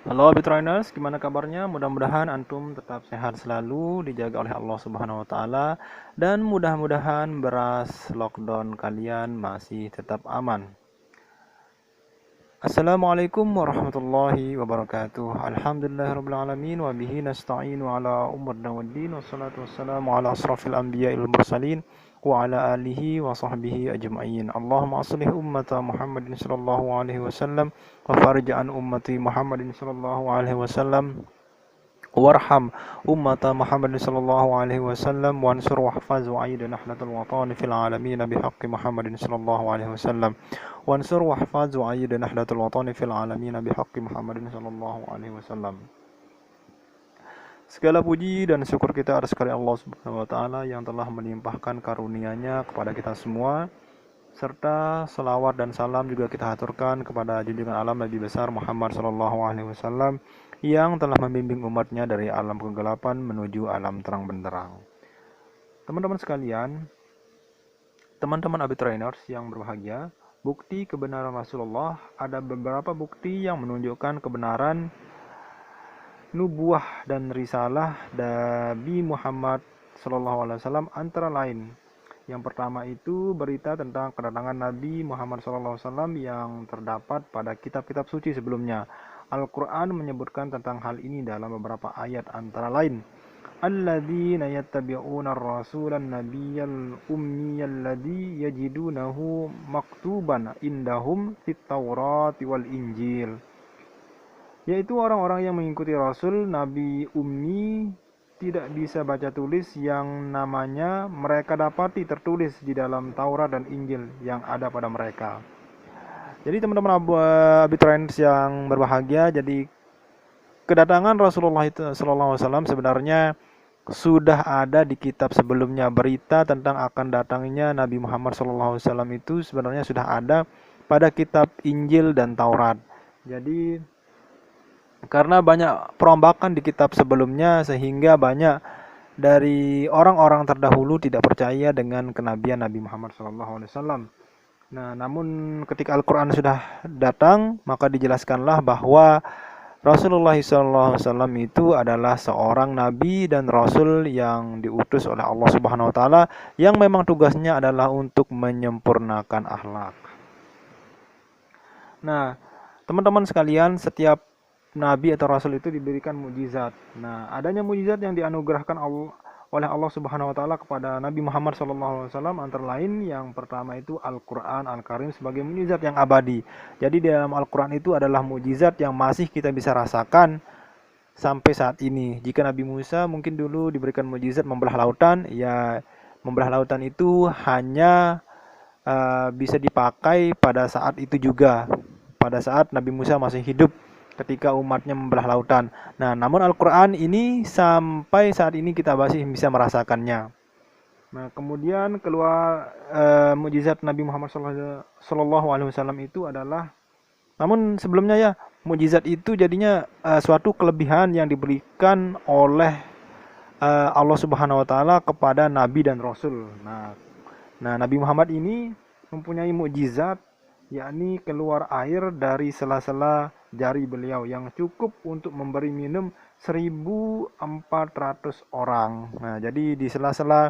Halo Bitrainers, gimana kabarnya? Mudah-mudahan antum tetap sehat selalu, dijaga oleh Allah Subhanahu wa taala, dan mudah-mudahan beras lockdown kalian masih tetap aman. Assalamualaikum warahmatullahi wabarakatuh. Alhamdulillahirabbil alamin wa bihi nasta'inu ala umur waddin wassalatu wassalamu ala asrafil anbiya'il mursalin wa ala alihi wa sahbihi ajma'in. Allahumma aslih ummata Muhammadin sallallahu alaihi wasallam wa farij an ummati Muhammadin sallallahu alaihi wasallam warham ummata Muhammadin sallallahu alaihi wasallam wansur wahfaz wa'id nahlatul watani fil alamin bihaqqi Muhammadin sallallahu alaihi wasallam wansur wahfaz wa'id nahlatul watani fil alamin bihaqqi Muhammadin sallallahu alaihi wasallam. Segala puji dan syukur kita atas karya Allah Subhanahu wa taala yang telah melimpahkan karunia-Nya kepada kita semua, serta selawat dan salam juga kita haturkan kepada junjungan alam Nabi besar Muhammad sallallahu alaihi wasallam yang telah membimbing umatnya dari alam kegelapan menuju alam terang benderang. Teman-teman sekalian, teman-teman Abi Trainers yang berbahagia, bukti kebenaran Rasulullah, ada beberapa bukti yang menunjukkan kebenaran nubuah dan risalah Nabi Muhammad sallallahu alaihi wasallam, antara lain yang pertama itu berita tentang kedatangan Nabi Muhammad SAW yang terdapat pada kitab-kitab suci sebelumnya. Al-Quran menyebutkan tentang hal ini dalam beberapa ayat, antara lain alladzina yattabi'una ar-rasulan nabiyyal ummiyal ladzi yajidunahu maktuban indahum fit taurati wal injil, yaitu orang-orang yang mengikuti Rasul Nabi Ummi, tidak bisa baca tulis, yang namanya mereka dapati tertulis di dalam Taurat dan Injil yang ada pada mereka. Jadi teman-teman Abitrans yang berbahagia, jadi kedatangan Rasulullah itu sallallahu alaihi wasallam sebenarnya sudah ada di kitab sebelumnya. Berita tentang akan datangnya Nabi Muhammad sallallahu alaihi wasallam itu sebenarnya sudah ada pada kitab Injil dan Taurat. Jadi karena banyak perombakan di kitab sebelumnya, sehingga banyak dari orang-orang terdahulu tidak percaya dengan kenabian Nabi Muhammad SAW. Nah, namun ketika Al-Quran sudah datang, maka dijelaskanlah bahwa Rasulullah SAW itu adalah seorang nabi dan rasul yang diutus oleh Allah Subhanahu Wa Taala, yang memang tugasnya adalah untuk menyempurnakan akhlak. Nah, teman-teman sekalian, setiap nabi atau rasul itu diberikan mukjizat. Nah, adanya mukjizat yang dianugerahkan oleh Allah Subhanahu wa taala kepada Nabi Muhammad SAW antara lain yang pertama itu Al-Qur'an Al-Karim sebagai mukjizat yang abadi. Jadi di dalam Al-Qur'an itu adalah mukjizat yang masih kita bisa rasakan sampai saat ini. Jika Nabi Musa mungkin dulu diberikan mukjizat membelah lautan, ya membelah lautan itu hanya bisa dipakai pada saat itu juga, pada saat Nabi Musa masih hidup ketika umatnya membelah lautan. Nah, namun Al-Quran ini sampai saat ini kita masih bisa merasakannya. Nah, kemudian keluar mukjizat Nabi Muhammad Sallallahu Alaihi Wasallam itu adalah, namun sebelumnya ya, mukjizat itu jadinya suatu kelebihan yang diberikan oleh Allah Subhanahu Wa Taala kepada Nabi dan Rasul. Nah, Nabi Muhammad ini mempunyai mukjizat, yakni keluar air dari sela-sela jari beliau yang cukup untuk memberi minum 1.400 orang. Nah, jadi di sela-sela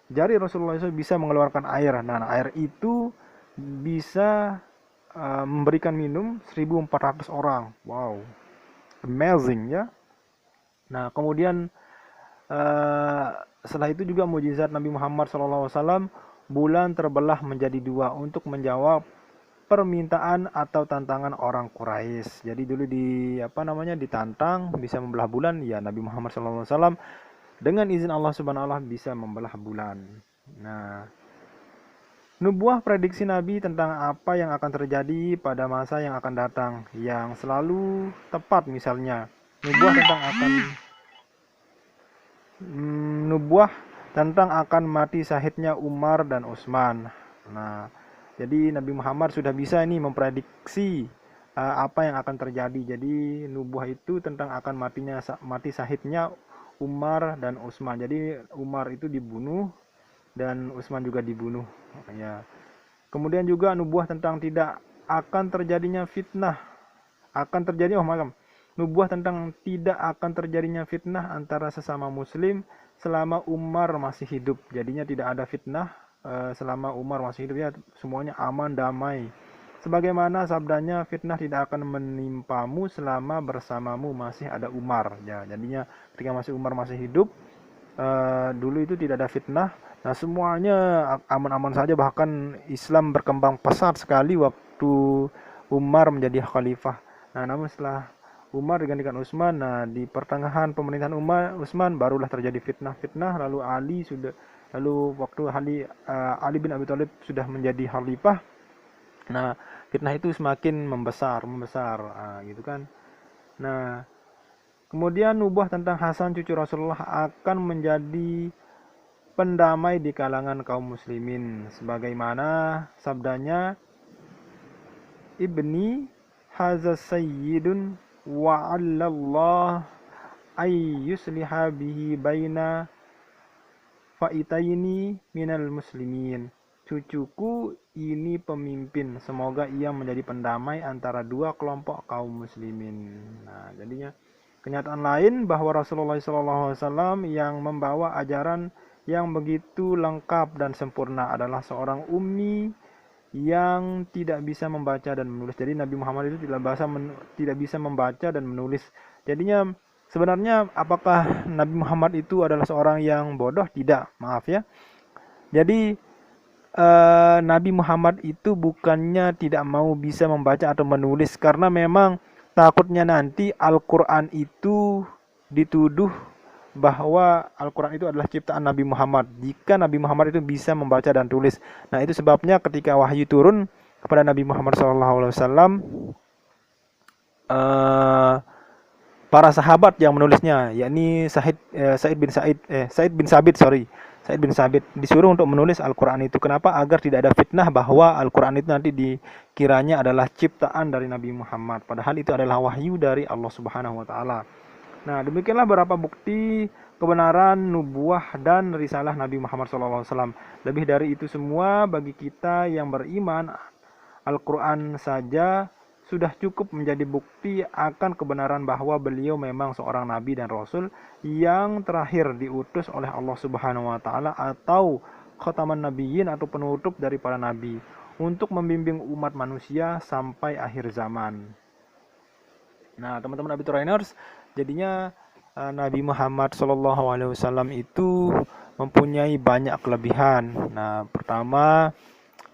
jari Rasulullah itu bisa mengeluarkan air. Nah, air itu bisa memberikan minum 1.400 orang. Wow, amazing ya. Nah, kemudian setelah itu juga mukjizat Nabi Muhammad SAW, bulan terbelah menjadi dua untuk menjawab permintaan atau tantangan orang Quraisy. Jadi dulu ditantang bisa membelah bulan, ya Nabi Muhammad SAW dengan izin Allah Subhanahu wa taala bisa membelah bulan. Nah, nubuah prediksi Nabi tentang apa yang akan terjadi pada masa yang akan datang yang selalu tepat, misalnya nubuah tentang akan mati syahidnya Umar dan Utsman. Nah, jadi Nabi Muhammad sudah bisa ini memprediksi apa yang akan terjadi. Jadi nubuah itu tentang akan mati syahidnya Umar dan Utsman. Jadi Umar itu dibunuh dan Utsman juga dibunuh. Ya. Kemudian juga nubuah tentang tidak akan terjadinya fitnah akan terjadi nubuah tentang tidak akan terjadinya fitnah antara sesama muslim selama Umar masih hidup. Jadinya tidak ada fitnah selama Umar masih hidup, ya semuanya aman damai. Sebagaimana sabdanya, fitnah tidak akan menimpamu selama bersamamu masih ada Umar. Ya, jadinya ketika Umar masih hidup, dulu itu tidak ada fitnah. Nah, semuanya aman-aman saja, bahkan Islam berkembang pesat sekali waktu Umar menjadi khalifah. Nah, namun setelah Umar digantikan Utsman, nah di pertengahan pemerintahan Utsman barulah terjadi fitnah-fitnah, lalu waktu Ali bin Abi Thalib sudah menjadi khalifah. Nah, fitnah itu semakin membesar, gitu kan. Nah, kemudian nubuah tentang Hasan cucu Rasulullah akan menjadi pendamai di kalangan kaum muslimin, sebagaimana sabdanya, ibni haza sayyidun wa 'allallah ay yusliha bihi baina faitaini minal muslimin. Cucuku ini pemimpin, semoga ia menjadi pendamai antara dua kelompok kaum muslimin. Nah, jadinya kenyataan lain bahwa Rasulullah SAW yang membawa ajaran yang begitu lengkap dan sempurna adalah seorang ummi yang tidak bisa membaca dan menulis. Jadi Nabi Muhammad itu tidak bisa membaca dan menulis. Jadinya sebenarnya apakah Nabi Muhammad itu adalah seorang yang bodoh? Tidak, maaf ya. Jadi Nabi Muhammad itu bukannya tidak mau bisa membaca atau menulis, karena memang takutnya nanti Al-Quran itu dituduh bahwa Al-Quran itu adalah ciptaan Nabi Muhammad, jika Nabi Muhammad itu bisa membaca dan tulis. Nah, itu sebabnya ketika wahyu turun kepada Nabi Muhammad SAW, para sahabat yang menulisnya, yakni Said bin Sabit disuruh untuk menulis Al-Quran itu. Kenapa? Agar tidak ada fitnah bahwa Al-Quran itu nanti dikiranya adalah ciptaan dari Nabi Muhammad, padahal itu adalah wahyu dari Allah Subhanahu wa taala. Nah, demikianlah beberapa bukti kebenaran nubuah dan risalah Nabi Muhammad SAW. Lebih dari itu semua, bagi kita yang beriman, Al-Quran saja sudah cukup menjadi bukti akan kebenaran bahwa beliau memang seorang nabi dan rasul yang terakhir diutus oleh Allah Subhanahu wa taala, atau khataman nabiyyin, atau penutup dari para nabi, untuk membimbing umat manusia sampai akhir zaman. Nah, teman-teman Abiturainers, jadinya Nabi Muhammad SAW itu mempunyai banyak kelebihan. Nah, pertama,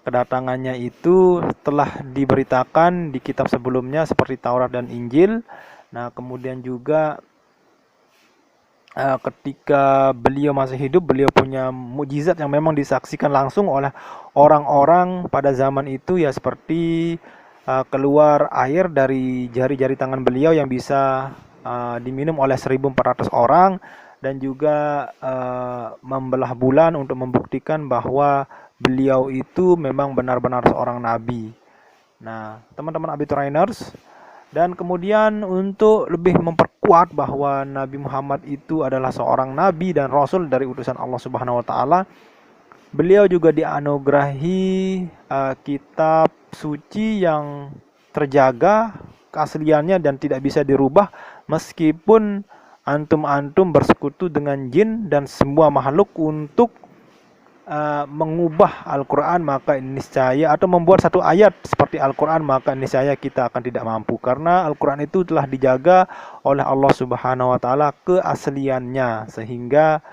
kedatangannya itu telah diberitakan di kitab sebelumnya seperti Taurat dan Injil. Nah, kemudian juga ketika beliau masih hidup, beliau punya mukjizat yang memang disaksikan langsung oleh orang-orang pada zaman itu, ya seperti keluar air dari jari-jari tangan beliau yang bisa diminum oleh 1.400 orang, dan juga membelah bulan untuk membuktikan bahwa beliau itu memang benar-benar seorang nabi. Nah, teman-teman Abiturainers, dan kemudian untuk lebih memperkuat bahwa Nabi Muhammad itu adalah seorang nabi dan rasul dari utusan Allah Subhanahu wa taala, beliau juga dianugerahi kitab suci yang terjaga keasliannya dan tidak bisa dirubah, meskipun antum bersekutu dengan jin dan semua makhluk untuk mengubah Al-Quran, maka niscaya, atau membuat satu ayat seperti Al-Quran, maka niscaya kita akan tidak mampu, karena Al-Quran itu telah dijaga oleh Allah Subhanahu wa taala keasliannya, sehingga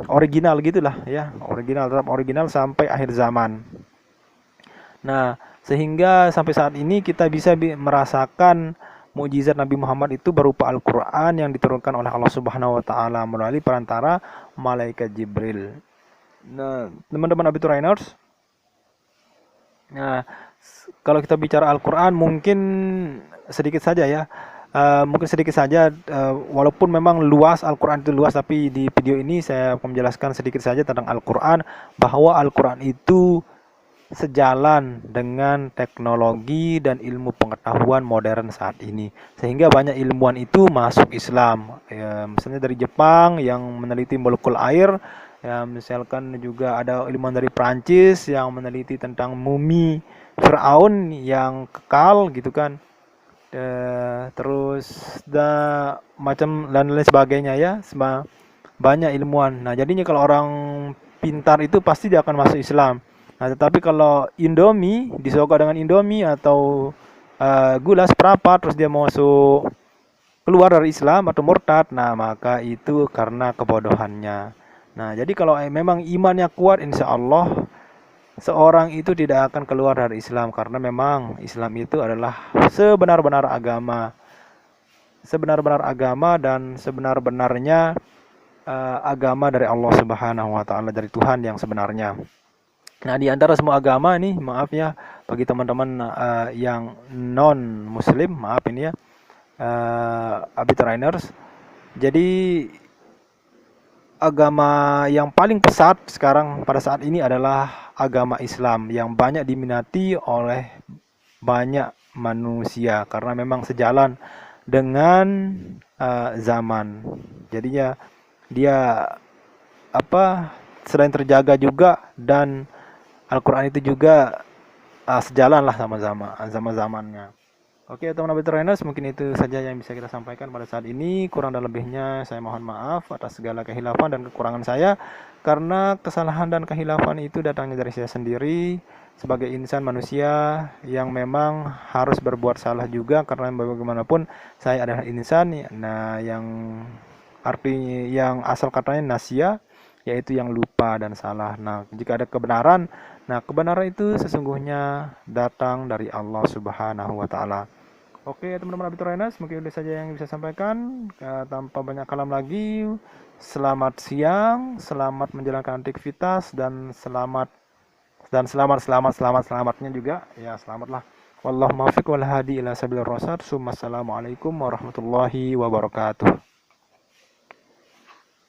original gitulah ya, tetap original sampai akhir zaman. Nah, sehingga sampai saat ini kita bisa merasakan mukjizat Nabi Muhammad itu berupa Al-Quran yang diturunkan oleh Allah Subhanahu wa taala melalui perantara malaikat Jibril. Nah, teman-teman Abiturainers, nah, kalau kita bicara Al-Quran mungkin sedikit saja ya, walaupun memang luas, Al-Quran itu luas, tapi di video ini saya akan menjelaskan sedikit saja tentang Al-Quran, bahwa Al-Quran itu sejalan dengan teknologi dan ilmu pengetahuan modern saat ini, sehingga banyak ilmuwan itu masuk Islam, ya, misalnya dari Jepang yang meneliti molekul air, ya, misalkan juga ada ilmuwan dari Prancis yang meneliti tentang mumi, Firaun yang kekal gitu kan. Terus macam dan lain sebagainya ya, banyak ilmuwan. Nah, jadinya kalau orang pintar itu pasti dia akan masuk Islam. Nah, tetapi kalau Indomie disogok dengan Indomie atau gula seperempat terus dia mau masuk keluar dari Islam atau murtad, nah maka itu karena kebodohannya. Nah, jadi kalau memang imannya kuat, insya Allah seorang itu tidak akan keluar dari Islam karena memang Islam itu adalah sebenar-benar agama, sebenar-benar agama dan sebenar-benarnya agama dari Allah Subhanahu wa taala, dari Tuhan yang sebenarnya. Nah, di antara semua agama nih, maaf ya bagi teman-teman yang non muslim, maaf ini ya, Abiturainers. Jadi agama yang paling pesat sekarang pada saat ini adalah agama Islam yang banyak diminati oleh banyak manusia karena memang sejalan dengan zaman. Jadinya dia selain terjaga juga, dan Al-Quran itu juga sejalan lah sama zamannya. Oke, teman-teman Trainers, mungkin itu saja yang bisa kita sampaikan pada saat ini. Kurang dan lebihnya saya mohon maaf atas segala kehilafan dan kekurangan saya, karena kesalahan dan kehilafan itu datangnya dari saya sendiri sebagai insan manusia yang memang harus berbuat salah juga, karena bagaimanapun saya adalah insan. Nah, yang artinya yang asal katanya nasia, yaitu yang lupa dan salah. Nah, jika ada kebenaran, nah kebenaran itu sesungguhnya datang dari Allah Subhanahu wa taala. Oke, teman-teman Abiturainers, mungkin itu saja yang bisa sampaikan. Tanpa banyak kalam lagi, selamat siang, selamat menjalankan aktivitas, dan selamatnya juga. Ya, selamatlah. Wallahu muwaffiq wal hadi ila sabilir rasyad. Assalamualaikum warahmatullahi wabarakatuh.